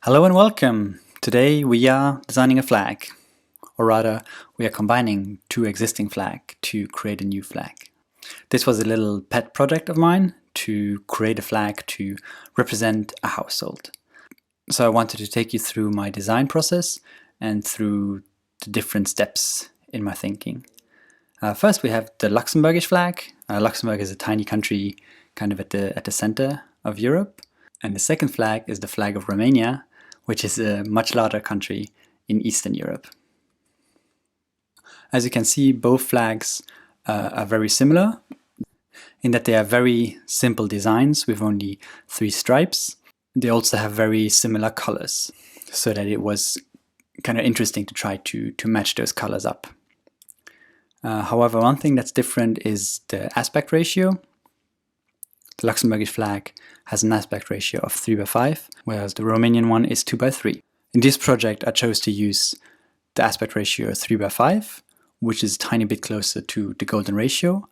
Hello and welcome! Today we are designing a flag, or rather we are combining two existing flags to create a new flag. This was a little pet project of mine to create a flag to represent a household. So I wanted to take you through my design process and through the different steps in my thinking. First we have the Luxembourgish flag. Luxembourg is a tiny country kind of at the center of Europe. And the second flag is the flag of Romania, which is a much larger country in Eastern Europe. As you can see, both flags are very similar in that they are very simple designs with only 3 stripes. They also have very similar colors, so that it was kind of interesting to try to match those colors up. However, one thing that's different is the aspect ratio. The Luxembourgish flag has an aspect ratio of 3:5, whereas the Romanian one is 2:3. In this project, I chose to use the aspect ratio 3:5, which is a tiny bit closer to the golden ratio,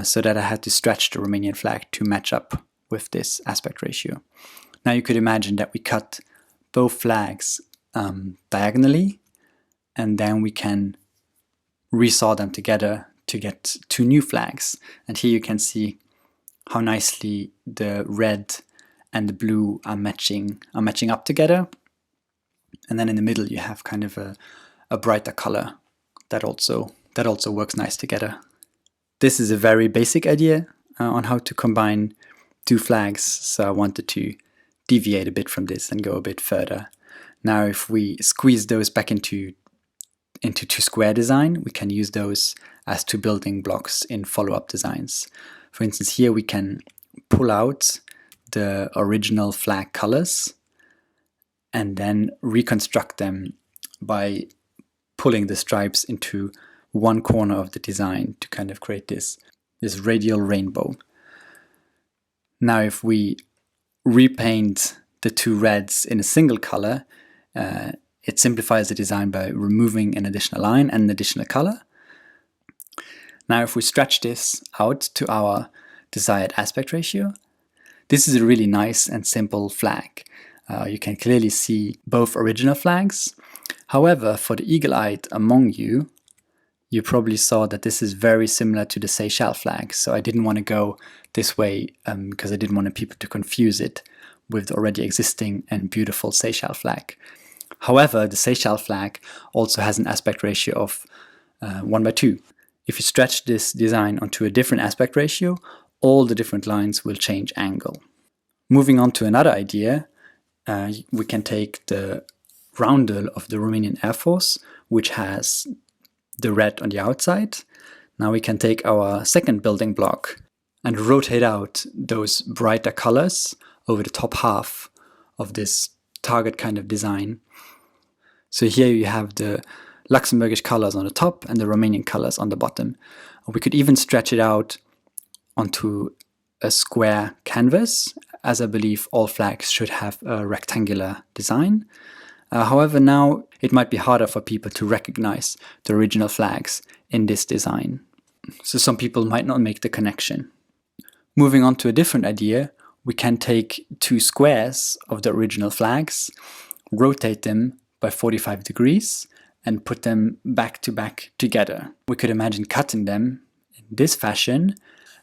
so that I had to stretch the Romanian flag to match up with this aspect ratio. Now you could imagine that we cut both flags diagonally, and then we can resaw them together to get 2 new flags. And here you can see how nicely the red and the blue are matching up together. And then in the middle you have kind of a brighter color that also works nice together. This is a very basic idea on how to combine 2 flags, so I wanted to deviate a bit from this and go a bit further. Now if we squeeze those back into 2 square design, we can use those as 2 building blocks in follow-up designs. For instance, here we can pull out the original flag colors and then reconstruct them by pulling the stripes into one corner of the design to kind of create this radial rainbow. Now if we repaint the 2 reds in a single color, it simplifies the design by removing an additional line and an additional color. Now if we stretch this out to our desired aspect ratio, this is a really nice and simple flag. You can clearly see both original flags. However, for the eagle-eyed among you, you probably saw that this is very similar to the Seychelles flag. So I didn't want to go this way because I didn't want people to confuse it with the already existing and beautiful Seychelles flag. However, the Seychelles flag also has an aspect ratio of 1:2. If you stretch this design onto a different aspect ratio, all the different lines will change angle. Moving on to another idea, we can take the roundel of the Romanian Air Force, which has the red on the outside. Now we can take our second building block and rotate out those brighter colors over the top half of this target kind of design. So here you have the Luxembourgish colors on the top and the Romanian colors on the bottom. We could even stretch it out onto a square canvas, as I believe all flags should have a rectangular design. However, now it might be harder for people to recognize the original flags in this design. So some people might not make the connection. Moving on to a different idea, we can take 2 squares of the original flags, rotate them by 45 degrees, and put them back to back together. We could imagine cutting them in this fashion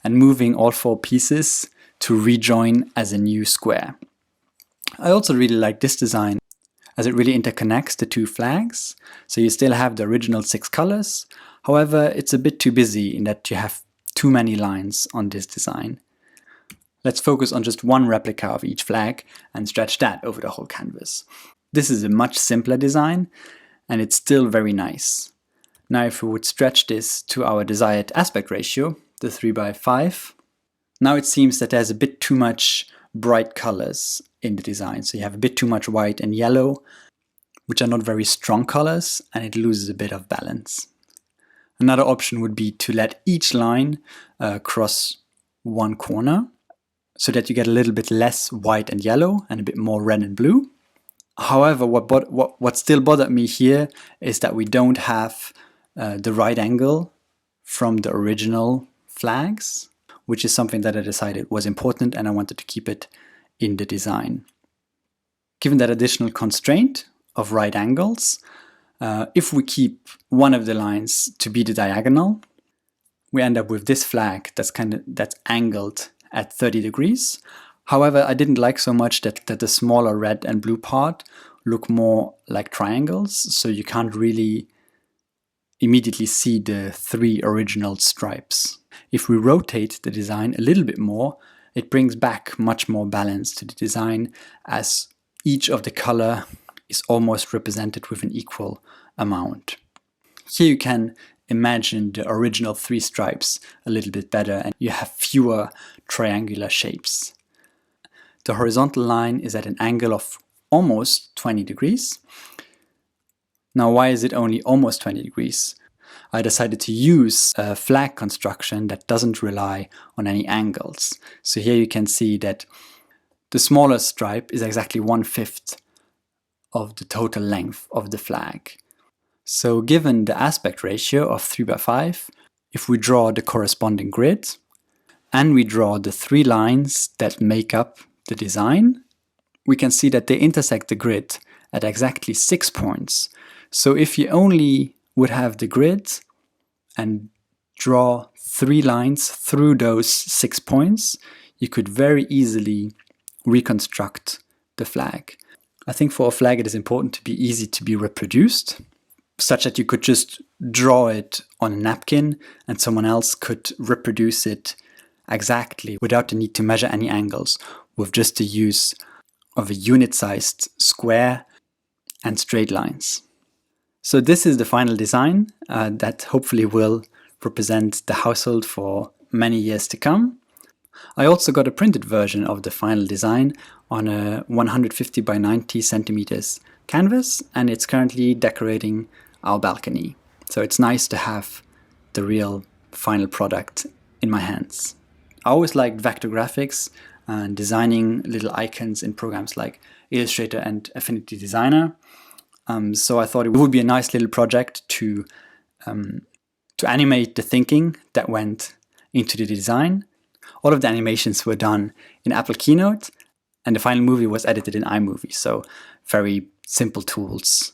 and moving all 4 pieces to rejoin as a new square. I also really like this design as it really interconnects the 2 flags. So you still have the original 6 colors. However, it's a bit too busy in that you have too many lines on this design. Let's focus on just one replica of each flag and stretch that over the whole canvas. This is a much simpler design, and it's still very nice. Now if we would stretch this to our desired aspect ratio, the 3:5, now it seems that there's a bit too much bright colors in the design. So you have a bit too much white and yellow, which are not very strong colors, and it loses a bit of balance. Another option would be to let each line cross one corner, so that you get a little bit less white and yellow and a bit more red and blue. However, what still bothered me here is that we don't have the right angle from the original flags, which is something that I decided was important and I wanted to keep it in the design. Given that additional constraint of right angles, if we keep one of the lines to be the diagonal, we end up with this flag that's angled at 30 degrees. However, I didn't like so much that the smaller red and blue part look more like triangles, so you can't really immediately see the 3 original stripes. If we rotate the design a little bit more, it brings back much more balance to the design, as each of the color is almost represented with an equal amount. Here you can imagine the original 3 stripes a little bit better, and you have fewer triangular shapes. The horizontal line is at an angle of almost 20 degrees. Now, why is it only almost 20 degrees? I decided to use a flag construction that doesn't rely on any angles. So here you can see that the smallest stripe is exactly 1/5 of the total length of the flag. So given the aspect ratio of 3/5, if we draw the corresponding grid and we draw the 3 lines that make up the design, we can see that they intersect the grid at exactly 6 points. So if you only would have the grid and draw 3 lines through those 6 points, you could very easily reconstruct the flag. I think for a flag it is important to be easy to be reproduced, such that you could just draw it on a napkin and someone else could reproduce it exactly without the need to measure any angles, with just the use of a unit-sized square and straight lines. So this is the final design that hopefully will represent the household for many years to come. I also got a printed version of the final design on a 150 by 90 centimeters canvas, and it's currently decorating our balcony. So it's nice to have the real final product in my hands. I always liked vector graphics and designing little icons in programs like Illustrator and Affinity Designer. So I thought it would be a nice little project to animate the thinking that went into the design. All of the animations were done in Apple Keynote, and the final movie was edited in iMovie. So very simple tools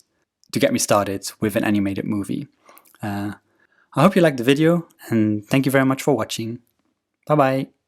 to get me started with an animated movie. I hope you liked the video, and thank you very much for watching. Bye bye.